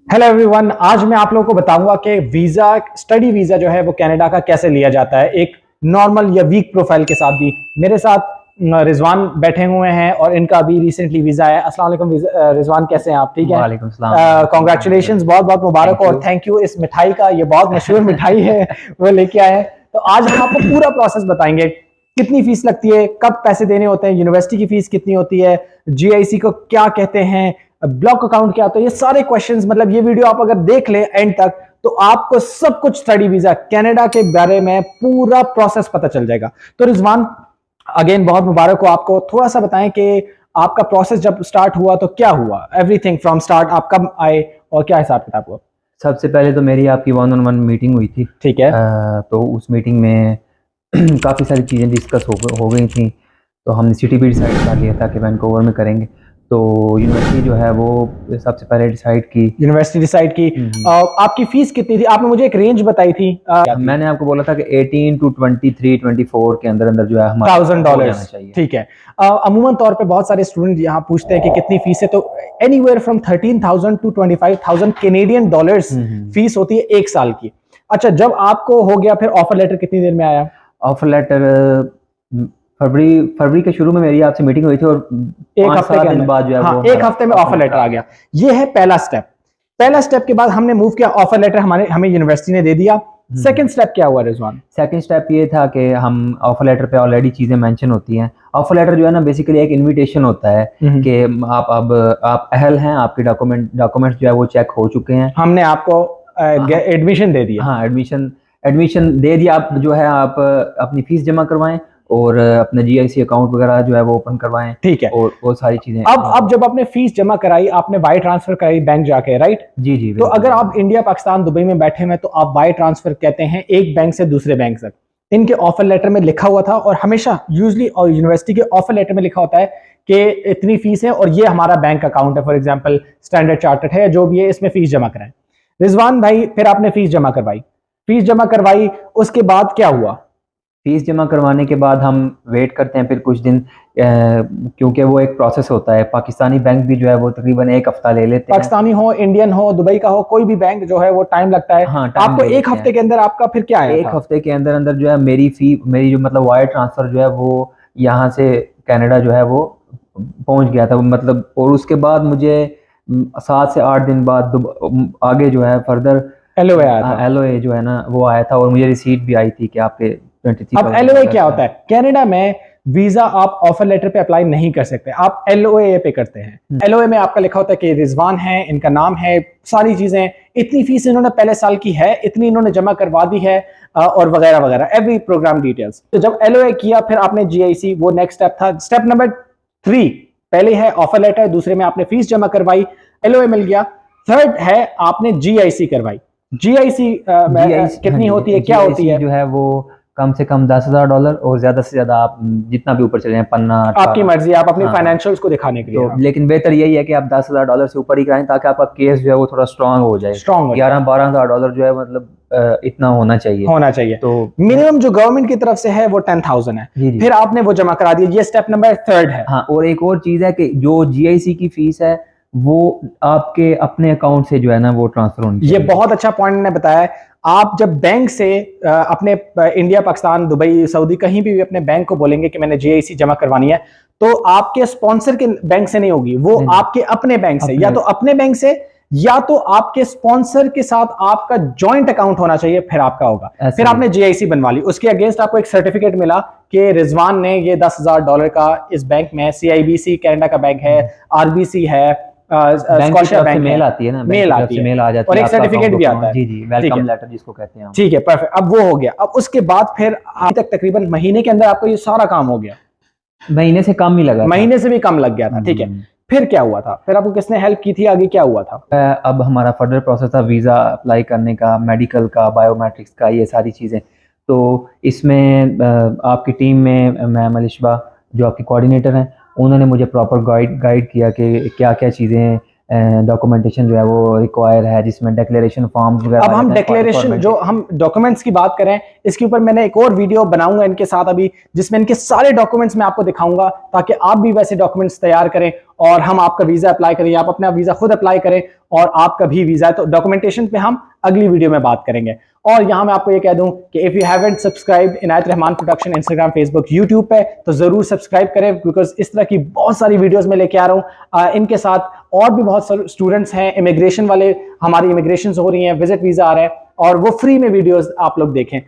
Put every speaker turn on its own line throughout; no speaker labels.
Hello everyone, आज मैं आप लोगों को बताऊंगा कि स्टडी वीजा जो है वो कनाडा का कैसे लिया जाता है, एक नॉर्मल या वीक प्रोफाइल के साथ भी। मेरे साथ रिजवान बैठे हुए हैं और इनका अभी रिसेंटली वीजा है। अस्सलाम वालेकुम रिजवान, कैसे हैं आप? ठीक है,
वालेकुम सलाम।
कॉन्ग्रेचुलेशन, बहुत बहुत मुबारक और थैंक यू इस मिठाई का, ये बहुत मशहूर मिठाई है वो लेके आए हैं। तो आज हम आपको पूरा प्रोसेस बताएंगे, कितनी फीस लगती है, कब पैसे देने होते हैं, यूनिवर्सिटी की फीस कितनी होती है, जीआईसी को क्या कहते हैं, ब्लॉक अकाउंट क्या होता है, ये सारे क्वेश्चंस। मतलब ये वीडियो आप अगर देख ले एंड तक तो आपको सब कुछ स्टडी वीजा कनाडा के बारे में पूरा प्रोसेस पता चल जाएगा। तो रिजवान, अगेन बहुत मुबारक हो आपको। थोड़ा सा बताएं कि आपका प्रोसेस जब स्टार्ट हुआ तो क्या हुआ, एवरीथिंग फ्रॉम स्टार्ट, आप कब आए और क्या हिसाब किताब हुआ?
सबसे पहले तो मेरी आपकी 1-on-1 मीटिंग हुई थी।
ठीक है।
तो उस मीटिंग में काफ़ी सारी चीज़ें डिस्कस हो गई थी। तो हमने सिटी भी डिसाइड कर लिया था कि वैनकूवर में करेंगे। तो यूनिवर्सिटी जो है वो सबसे पहले डिसाइड की।
यूनिवर्सिटी डिसाइड की। आपकी फीस कितनी थी? आपने मुझे एक रेंज बताई थी।
मैंने आपको बोला था कि 18 to 23-24 के अंदर अंदर जो है हमारा
$1,000
चाहिए।
ठीक है। अमूमन तौर पे बहुत सारे स्टूडेंट यहाँ पूछते हैं कि कितनी फीस है, तो anywhere from 13,000 to 25,000 Canadian dollars fees होती है एक साल की। अच्छा, जब आपको हो गया फिर ऑफर लेटर कितनी देर में आया?
ऑफर लेटर फरवरी के शुरू में मेरी आपसे मीटिंग हुई थी और
एक हफ्ते के
दिन बाद जो है
हाँ, एक हफ्ते में ऑफर लेटर आ गया। ये है पहला स्टेप। पहला स्टेप के बाद हमने मूव किया, ऑफर लेटर हमें यूनिवर्सिटी ने दे दिया। सेकंड स्टेप क्या हुआ रिजवान?
सेकंड स्टेप ये था कि हम ऑफर लेटर पे ऑलरेडी चीज़ें मेंशन होती हैं। ऑफर लेटर जो है ना बेसिकली एक इनविटेशन होता है कि आप अहल हैं, आपके डॉक्यूमेंट्स जो है वो चेक हो चुके हैं,
हमने आपको एडमिशन दे दिया।
हाँ, एडमिशन दे दिया। आप जो है आप अपनी फीस जमा करवाएं और अपना जीआईसी अकाउंट वगैरह जो है वो ओपन करवाएं।
ठीक है,
और वो सारी चीजें।
अब जब आपने फीस जमा कराई, आपने वाई ट्रांसफर कराई बैंक जाके, राइट?
जी जी।
तो अगर आप इंडिया, पाकिस्तान, दुबई में बैठे हैं तो आप वाई ट्रांसफर कहते हैं एक बैंक से दूसरे बैंक तक। इनके ऑफर लेटर में लिखा हुआ था, और हमेशा यूजली और यूनिवर्सिटी के ऑफर लेटर में लिखा होता है कि इतनी फीस है और ये हमारा बैंक अकाउंट है, फॉर एग्जाम्पल स्टैंडर्ड चार्टर्ड है, जो भी है, इसमें फीस जमा कराएं। रिजवान भाई, फिर आपने फीस जमा करवाई। फीस जमा करवाई, उसके बाद क्या हुआ?
फीस जमा करवाने के बाद हम वेट करते हैं फिर कुछ दिन, क्योंकि वो एक प्रोसेस होता है। पाकिस्तानी बैंक भी जो है वो तकरीबन एक हफ्ता ले लेते हैं।
पाकिस्तानी हो, इंडियन हो, दुबई का हो, कोई भी बैंक जो है वो टाइम लगता है।
हाँ,
आपको एक हफ्ते के अंदर आपका फिर क्या आया
एक
था?
हफ्ते के अंदर अंदर जो है मेरी जो मतलब वायर ट्रांसफर जो है वो यहाँ से कनाडा जो है वो पहुंच गया था, मतलब। और उसके बाद मुझे 7 से 8 दिन बाद आगे जो है फर्दर
एलओए आया था।
एलओए जो है ना वो आया था, और मुझे रिसीट भी आई थी कि आपके 23।
अब एलओए क्या होता है? कनाडा में वीजा आप ऑफर लेटर पे अप्लाई नहीं कर सकते, आप एलओए पे करते हैं। एलओए में आपका लिखा होता है कि रिजवान है, इनका नाम है, सारी चीजें, इतनी फीस इन्होंने पहले साल की है, इतनी इन्होंने जमा करवा दी है, और वगैरह वगैरह, एवरी प्रोग्राम डिटेल्स। तो जब एलओए किया, फिर आपने जीआईसी, वो नेक्स्ट स्टेप था। स्टेप नंबर 3, पहले है ऑफर लेटर, दूसरे में आपने फीस जमा करवाई, एलओए मिल गया। थर्ड है आपने जीआईसी करवाई। जीआईसी कितनी होती है, क्या होती है?
जो है वो कम से कम $10,000 और ज्यादा से ज्यादा आप जितना भी ऊपर चले जाएं, पन्ना,
आपकी मर्जी, आप अपनी फाइनेंशियल्स को दिखाने के लिए।
तो लेकिन बेहतर यही है कि आप $10,000 से ऊपर ही कराएं, ताकि आपका केस जो है वो थोड़ा स्ट्रांग हो जाए। 11-12,000 जो है मतलब इतना होना चाहिए। तो
मिनिमम जो गवर्नमेंट की तरफ से है वो 10,000 है। फिर आपने वो जमा करा दिया। ये स्टेप नंबर 3 है।
हाँ, और एक और चीज है कि जो जीआईसी की फीस है वो आपके अपने अकाउंट से जो है ना वो ट्रांसफर होनी चाहिए।
ये बहुत अच्छा पॉइंट ने बताया है। आप जब बैंक से अपने इंडिया, पाकिस्तान, दुबई, सऊदी कहीं भी अपने बैंक को बोलेंगे कि मैंने जीआईसी जमा करवानी है, तो आपके स्पॉन्सर के बैंक से नहीं होगी, वो आपके अपने बैंक से, या तो अपने बैंक से या तो आपके स्पॉन्सर के साथ आपका जॉइंट अकाउंट होना चाहिए, फिर आपका होगा। फिर आपने जीआईसी बनवा ली, उसके अगेंस्ट आपको एक सर्टिफिकेट मिला कि रिजवान ने ये $10,000 का इस बैंक में, सीआईबीसी कनाडा का बैंक है, आरबीसी है,
बैंक मेल आती है ना,
मेल आती है,
मेल आ जाती है
और एक सर्टिफिकेट भी आता है।
जी जी, वेलकम लेटर जिसको कहते हैं।
ठीक है, परफेक्ट। अब वो हो गया। अब उसके बाद फिर अभी तक तकरीबन महीने के अंदर आपको ये सारा काम हो गया।
महीने से कम ही लगा,
महीने से भी कम लग गया था। ठीक है, फिर क्या हुआ था? फिर आपको किसने हेल्प की थी? आगे क्या हुआ था?
अब हमारा फर्दर प्रोसेस था वीज़ा अप्लाई करने का, मेडिकल का, बायोमेट्रिक्स का, ये सारी चीज़ें। तो इसमें आपकी टीम में मैम अलिशबा जो आपकी कोऑर्डिनेटर हैं, उन्होंने मुझे प्रॉपर गाइड किया कि क्या क्या चीज़ें डॉक्यूमेंटेशन जो है वो रिक्वायर है, जिसमें डिक्लेरेशन फॉर्म्स वगैरह।
अब हम डिक्लेरेशन, जो हम डॉक्यूमेंट्स की बात करें, इसके ऊपर मैंने एक और वीडियो बनाऊंगा इनके साथ अभी, जिसमें इनके सारे डॉक्यूमेंट्स मैं आपको दिखाऊंगा, ताकि आप भी वैसे डॉक्यूमेंट्स तैयार करें। और हम आपका वीजा अप्लाई करें, आप अपना वीजा खुद अप्लाई करें और आपका भी वीजा है। तो डॉक्यूमेंटेशन पे हम अगली वीडियो में बात करेंगे। और यहां मैं आपको ये कह दूं कि if you haven't subscribe Inayat Rahman production Instagram, Facebook, YouTube पे, तो जरूर सब्सक्राइब करें, बिकॉज इस तरह की बहुत सारी वीडियोस में लेके आ रहा हूं। इनके साथ और भी बहुत सारे स्टूडेंट्स हैं, इमिग्रेशन वाले, हमारी इमिग्रेशन हो रही हैं, विजिट वीजा आ रहा है, और वो फ्री में वीडियोस आप लोग देखें।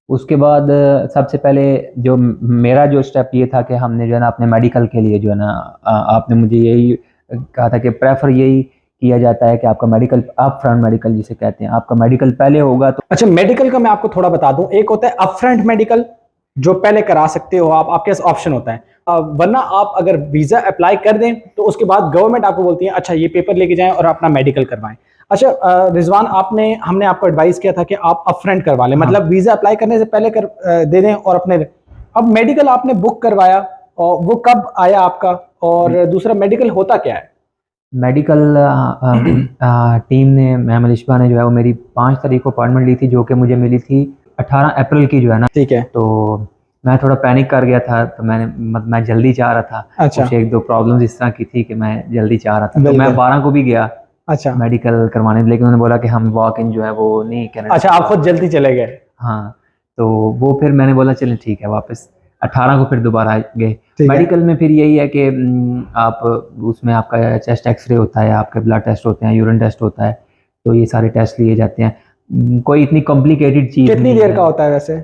उसके बाद सबसे पहले जो मेरा जो स्टेप ये था कि हमने जो है ना अपने मेडिकल के लिए जो है ना आपने मुझे यही कहा था कि प्रेफर यही किया जाता है कि आपका मेडिकल, अप फ्रंट मेडिकल जिसे कहते हैं, आपका मेडिकल पहले होगा। तो
अच्छा, मेडिकल का मैं आपको थोड़ा बता दूं, एक होता है अपफ्रंट मेडिकल जो पहले करा सकते हो आप, आपके पास ऑप्शन होता है। वरना आप अगर वीजा अप्लाई कर दें तो उसके बाद गवर्नमेंट आपको बोलती है अच्छा ये पेपर लेके जाएं और अपना मेडिकल करवाएं। अच्छा रिजवान, हमने आपको एडवाइस किया था कि आप अपफ्रंट करवा लें, मतलब वीजा अप्लाई करने से पहले दे दें और अपने। अब मेडिकल आपने बुक करवाया और वो कब आया आपका, और दूसरा मेडिकल होता क्या है?
मेडिकल टीम ने, मैम अलिशबा ने जो है वो मेरी 5 तारीख को अपॉइंटमेंट ली थी, जो कि मुझे मिली थी 18 अप्रैल की जो है ना।
ठीक है।
तो मैं थोड़ा पैनिक कर गया था, तो मैं जल्दी चाह रहा था।
अच्छा।
कुछ 1-2 प्रॉब्लम्स इस तरह की थी कि मैं जल्दी चाह रहा था, तो मैं 12 को भी गया
अच्छा
मेडिकल करवाने, लेकिन उन्होंने बोला कि हम वॉक इन जो है वो नहीं करेंगे।
अच्छा, आप खुद जल्दी चले गए?
हाँ, तो वो फिर मैंने बोला चलें ठीक है, वापस 18 को फिर दोबारा गए मेडिकल में। फिर यही है कि आप उसमें आपका चेस्ट एक्सरे होता है, आपके ब्लड टेस्ट होते हैं, यूरिन टेस्ट होता है, तो ये सारे टेस्ट लिए जाते हैं। कोई इतनी कॉम्प्लिकेटेड चीज़
कितनी देर का होता है वैसे?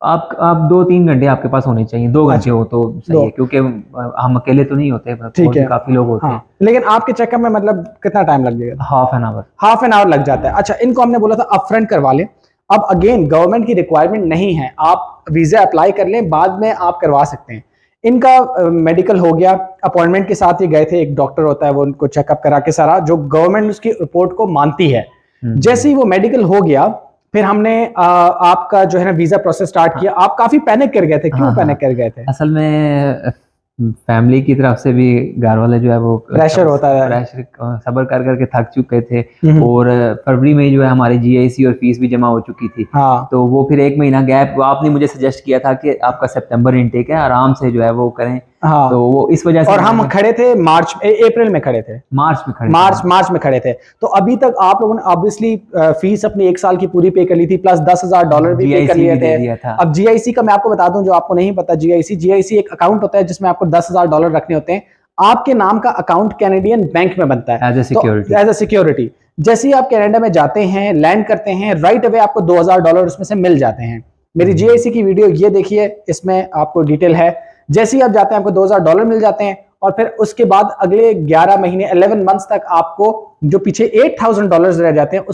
आप 2-3 घंटे आपके पास होने चाहिए, 2 घंटे हो तो सही है, क्योंकि हम अकेले तो नहीं होते,
ठीक है,
काफी लोग होते हैं।
लेकिन आपके चेकअप में मतलब कितना टाइम लग जाएगा?
Half an hour.
Half an hour लग जाता है। अच्छा, इनको हमने बोला था अपफ्रंट करवा लें। अब अगेन गवर्नमेंट की रिक्वायरमेंट नहीं है, आप वीजा अप्लाई कर लें, बाद में आप करवा सकते हैं। इनका मेडिकल हो गया, अपॉइंटमेंट के साथ ही गए थे, एक डॉक्टर होता है वो उनको चेकअप करा के सारा, जो गवर्नमेंट उसकी रिपोर्ट को मानती है। जैसे ही वो मेडिकल हो गया, फिर हमने आपका जो है ना वीजा प्रोसेस स्टार्ट किया। आप काफी पैनिक कर गए थे, क्यों पैनिक कर गए थे?
असल में फैमिली की तरफ से भी घर वाले जो है वो
प्रेशर होता है,
प्रेशर सबर कर करके थक चुके थे, और फरवरी में जो है हमारी जीआईसी और फीस भी जमा हो चुकी थी। तो वो फिर 1 महीना गैप, आपने मुझे सजेस्ट किया था कि आपका सितंबर इनटेक है, आराम से जो है वो करें। तो वो इस वजह से,
और हम खड़े थे अप्रैल में खड़े थे, मार्च में खड़े थे। तो अभी तक आप लोगों ने ऑब्वियसली फीस अपनी 1 साल की पूरी पे कर ली थी, प्लस $10,000 भी पे कर लिए थे। अब जीआईसी का मैं आपको बता दूं, जो आपको नहीं पता, जीआईसी एक अकाउंट होता है जिसमें आपको $10,000 रखने होते हैं। आपके नाम का अकाउंट कैनेडियन बैंक में बनता है एज ए सिक्योरिटी। जैसे ही आप कनाडा में जाते हैं, लैंड करते हैं, राइट अवे आपको $2,000 उसमें से मिल जाते हैं। मेरी जीआईसी की वीडियो ये देखिए, इसमें आपको डिटेल है। जैसे ही आप जाते हैं आपको $2,000 मिल जाते हैं, और फिर उसके बाद अगले 11 महीने 11 मंथ्स तक आपको जो पीछे $8,000 रह जाते हैं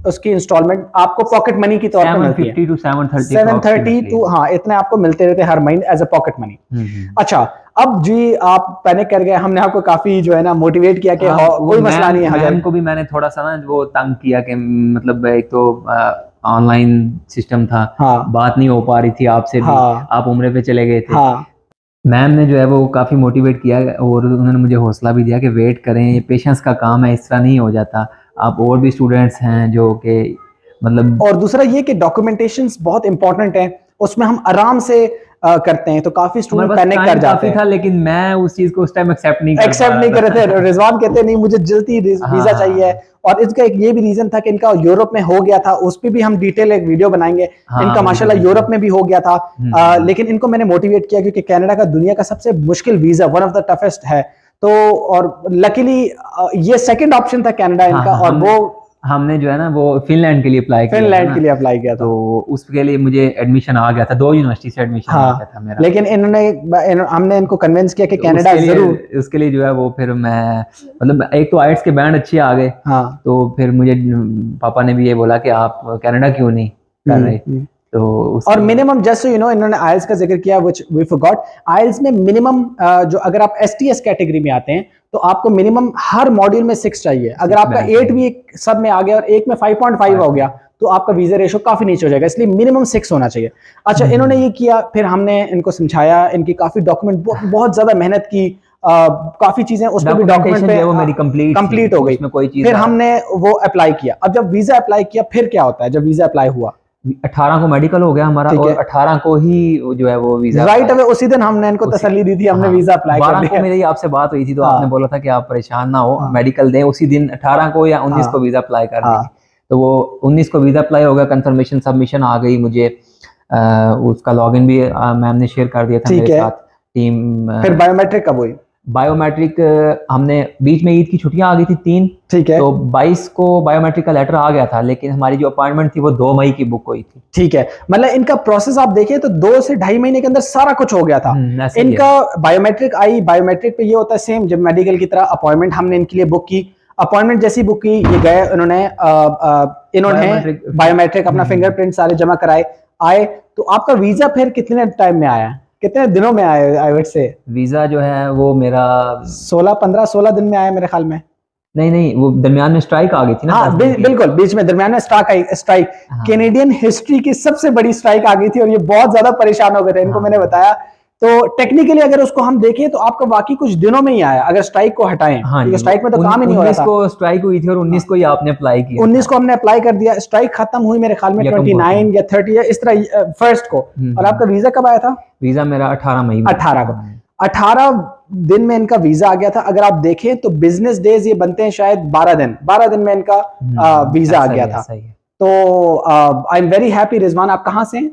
उसकी इंस्टॉलमेंट आपको पॉकेट मनी की तौर पर मिलती है। 730 टू, हाँ, इतने आपको मिलते रहते हर महीने एज ए पॉकेट मनी। अच्छा, अब जी आप पैनिक कर गए, हमने आपको काफी जो है ना मोटिवेट किया कि कोई मसला नहीं है।
मैम को भी मैंने थोड़ा सा ना वो तंग किया कि मतलब एक तो ऑनलाइन सिस्टम था, बात नहीं हो पा रही थी आपसे भी, आप उम्रे पे चले गए थे। मैम ने जो है वो काफ़ी मोटिवेट किया, और उन्होंने मुझे हौसला भी दिया कि वेट करें, ये पेशेंस का काम है, इस तरह नहीं हो जाता। आप और भी स्टूडेंट्स हैं जो कि मतलब, और
दूसरा ये कि डॉक्यूमेंटेशंस बहुत इंपॉर्टेंट हैं, उसमें हम आराम से करते हैं, तो काफी स्टूडेंट पैनिक कर जाते हैं।
था, लेकिन मैं उस चीज को उस टाइम एक्सेप्ट नहीं
कर रहे थे। रिजवान कहते नहीं मुझे जल्दी वीजा चाहिए, और इसका एक ये भी रीजन था कि इनका यूरोप में हो गया था, उस पर भी हम डिटेल एक वीडियो बनाएंगे। इनका माशाल्लाह यूरोप में भी हो गया था, लेकिन इनको मैंने मोटिवेट किया क्योंकि कनाडा का दुनिया का सबसे मुश्किल visa, one of the toughest है। तो और लकीली ये सेकंड ऑप्शन था कनाडा इनका, और वो
हमने जो है ना वो फिनलैंड के लिए अप्लाई
किया था।
तो उसके लिए मुझे एडमिशन आ गया था, 2 यूनिवर्सिटी से एडमिशन आ गया था मेरा।
लेकिन हमने इनको कन्विंस किया कि कनाडा जरूर,
उसके लिए जो है वो फिर मैं मतलब एक तो आइट्स के बैंड अच्छे आ गए, तो फिर मुझे पापा ने भी ये बोला कि आप कनाडा क्यों नहीं कर रहे। तो
और minimum just so you know, इन्होंने आइल्स का जिक्र किया, व्हिच वी फॉरगॉट। आइल्स में मिनिमम जो अगर आप एसटीएस कैटेगरी में आते हैं तो आपको मिनिमम हर मॉड्यूल में 6 चाहिए। अगर आपका 8 भी सब में आ गया और एक में 5.5 हो गया तो आपका वीजा रेशो काफी नीचे हो जाएगा, इसलिए मिनिमम 6 होना चाहिए। अच्छा, इन्होंने ये किया, फिर हमने इनको समझाया, इनकी काफी डॉक्यूमेंट बहुत ज्यादा मेहनत की, काफी चीजें उसमें भी डॉक्यूमेंट पे
वो मेरी कंप्लीट
हो गई। फिर हमने वो अप्लाई किया। अब जब वीजा अप्लाई किया फिर क्या होता है जब वीजा अप्लाई हुआ?
18 को मेडिकल हो गया हमारा
ठीक है।
और 18 को ही जो है वो वीजा
राइट अवे उसी दिन हमने इनको तसल्ली दी थी, हमने वीजा अप्लाई कर
12 को
दिया।
मेरी आपसे बात हुई थी तो
हाँ।
आपने बोला था कि आप परेशान ना हो,
हाँ।
मेडिकल दें उसी दिन 18 को या 19 को वीजा अप्लाई कर
हाँ।
देंगे। तो वो 19 को वीजा अप्लाई हो गया, कंफर्मेशन सबमिशन आ गई मुझे, उसका लॉगिन भी मैम ने शेयर कर दिया था
ठीक
मेरे
है।
साथ। टीम
फिर बायोमेट्रिक कब हुई?
बायोमेट्रिक हमने बीच में ईद की छुट्टियां आ गई थी 3,
ठीक है।
तो 22 को बायोमेट्रिक का लेटर आ गया था, लेकिन हमारी जो अपॉइंटमेंट थी वो 2 मई की बुक हुई थी।
ठीक है, मतलब इनका प्रोसेस आप देखें तो 2 से 2.5 महीने के अंदर सारा कुछ हो गया था।
ऐसा ही है।
इनका बायोमेट्रिक आई, बायोमेट्रिक पे ये होता है सेम जब मेडिकल की तरह अपॉइंटमेंट हमने इनके लिए बुक की, अपॉइंटमेंट जैसी बुक की ये गए, इन्होंने बायोमेट्रिक अपना फिंगरप्रिंट सारे जमा कराए, आए। तो आपका वीजा फिर कितने टाइम में आया, कितने दिनों में आया? आई वुड से
वीजा जो है वो मेरा
16 दिन में आया मेरे ख्याल में।
नहीं वो दरमियान में स्ट्राइक आ गई थी ना।
हाँ बिल्कुल, बीच में दरमियान में स्ट्राइक
हाँ।
कैनेडियन हिस्ट्री की सबसे बड़ी स्ट्राइक आ गई थी और ये बहुत ज्यादा परेशान हो गए थे, इनको
हाँ।
मैंने बताया। तो टेक्निकली अगर उसको हम देखें तो आपका वाकई कुछ दिनों में ही आया, अगर स्ट्राइक को हटाएं,
हाँ
क्योंकि स्ट्राइक में तो काम ही नहीं हो रहा था।
19 को स्ट्राइक हुई थी और 19 को ही आपने अप्लाई किया।
19 को हमने अप्लाई कर दिया, स्ट्राइक खत्म हुई मेरे ख्याल में 29 या 30 या इस तरह फर्स्ट को। और आपका वीजा कब आया था?
वीजा मेरा 18 मई में।
18 को। 18 दिन में इनका वीजा आ गया था। अगर आप देखें तो बिजनेस डेज ये बनते हैं शायद 12 दिन में इनका वीजा आ गया था। तो I am very happy. Rizwan आप कहाँ से हैं?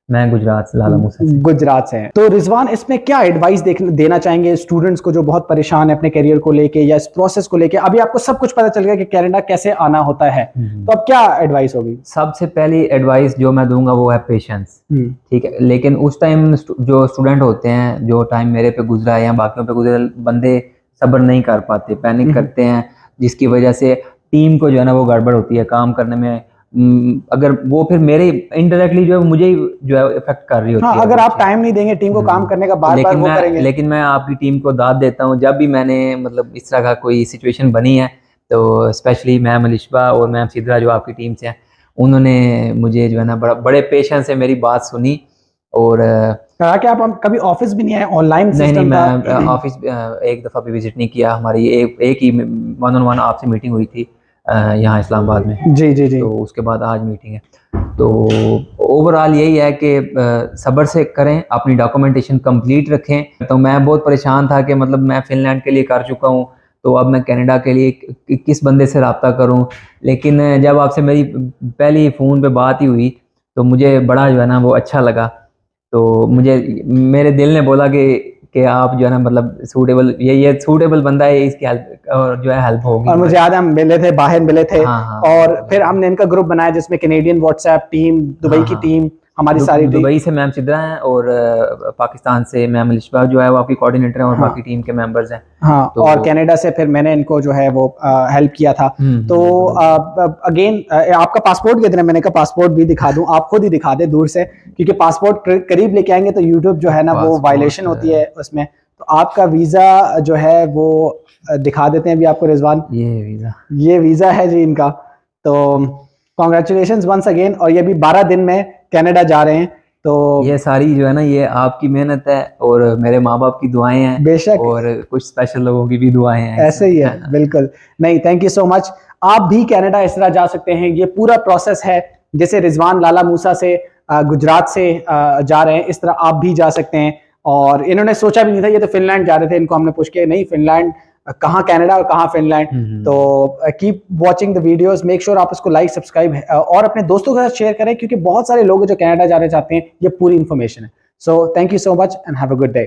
मैं गुजरात से, लाला मूसा से।
गुजरात से हैं। तो रिजवान इसमें क्या एडवाइस देना चाहेंगे स्टूडेंट्स को जो बहुत परेशान है अपने करियर को लेके या इस प्रोसेस को लेके? अभी आपको सब कुछ पता चल गया कि कनाडा कैसे आना होता है, तो अब क्या एडवाइस होगी?
सबसे पहली एडवाइस जो मैं दूंगा वो है पेशेंस। ठीक है, लेकिन उस टाइम जो स्टूडेंट होते हैं, जो टाइम मेरे पे गुजरा है या बाकियों पे गुजरा, बंदे सब्र नहीं कर पाते, पैनिक करते हैं, जिसकी वजह से टीम को जो है ना वो गड़बड़ होती है काम करने में। अगर वो फिर मेरे इनडायरेक्टली जो है मुझे जो है इफेक्ट कर रही होती है।
अगर आप टाइम नहीं देंगे टीम को काम करने का, बार बार वो करेंगे।
लेकिन मैं आपकी टीम को दाद देता हूँ, जब भी मैंने मतलब इस तरह का कोई सिचुएशन बनी है तो स्पेशली मैम अलिशबा और मैम सिद्रा जो आपकी टीम से हैं, उन्होंने मुझे जो है ना बड़े पेशेंस से मेरी बात सुनी। और
कहा कि आप कभी ऑफिस भी नहीं आए? ऑनलाइन
नहीं, मैं ऑफिस एक दफ़ा भी विजिट नहीं किया। हमारी एक ही 1-on-1 आपसे मीटिंग हुई थी यहाँ इस्लामाबाद में।
जी। तो
उसके बाद आज मीटिंग है। तो ओवरऑल यही है कि सब्र से करें, अपनी डॉक्यूमेंटेशन कंप्लीट रखें। तो मैं बहुत परेशान था कि मतलब मैं फिनलैंड के लिए कर चुका हूँ, तो अब मैं कनाडा के लिए किस बंदे से रब्ता करूँ। लेकिन जब आपसे मेरी पहली फ़ोन पे बात ही हुई तो मुझे बड़ा जो है ना वो अच्छा लगा। तो मेरे दिल ने बोला कि आप जो है ना मतलब सूटेबल, ये सूटेबल बंदा है, इसकी हेल्प और जो है हेल्प होगी।
और मुझे याद है हम मिले थे, बाहर मिले थे।
हाँ,
और फिर हमने इनका ग्रुप बनाया जिसमें कैनेडियन व्हाट्सएप टीम, दुबई की टीम, हमारी सारी
दुबई से मैम सिद्रा हैं और पाकिस्तान से मैम अलिशबा जो है वो आपकी कोऑर्डिनेटर हैं और बाकी टीम के मेंबर्स हैं।
हाँ, तो और कनाडा से फिर मैंने इनको जो है वो हेल्प किया था। तो अगेन आपका पासपोर्ट कितने? मैंने कहा पासपोर्ट भी दिखा दूं, आप खुद ही दिखा दे दूर से, क्योंकि पासपोर्ट करीब लेके आएंगे तो यूट्यूब जो है ना वो वायलेशन होती है उसमें। तो आपका वीजा जो है वो दिखा देते हैं अभी आपको रिजवान। ये वीजा है जी इनका। तो कॉन्ग्रेचुलेशंस वंस अगेन। और ये भी 12 दिन में कनाडा जा रहे हैं। तो
ये सारी जो है ना ये आपकी मेहनत है और मेरे माँ बाप की दुआएं हैं,
बेशक,
और कुछ स्पेशल लोगों की भी दुआएं हैं।
ऐसे ही है, बिल्कुल। नहीं, थैंक यू सो मच। आप भी कनाडा इस तरह जा सकते हैं। ये पूरा प्रोसेस है, जैसे रिजवान लाला मूसा से गुजरात से जा रहे हैं, इस तरह आप भी जा सकते हैं। और इन्होंने सोचा भी नहीं था, ये तो फिनलैंड जा रहे थे, इनको हमने पूछ के नहीं फिनलैंड कहाँ, कनाडा और कहाँ फिनलैंड। तो keep watching the videos, make sure आप इसको लाइक सब्सक्राइब और अपने दोस्तों के साथ शेयर करें, क्योंकि बहुत सारे लोग जो कनाडा जाना चाहते हैं, ये पूरी इन्फॉर्मेशन है। So thank you so much and have a good day.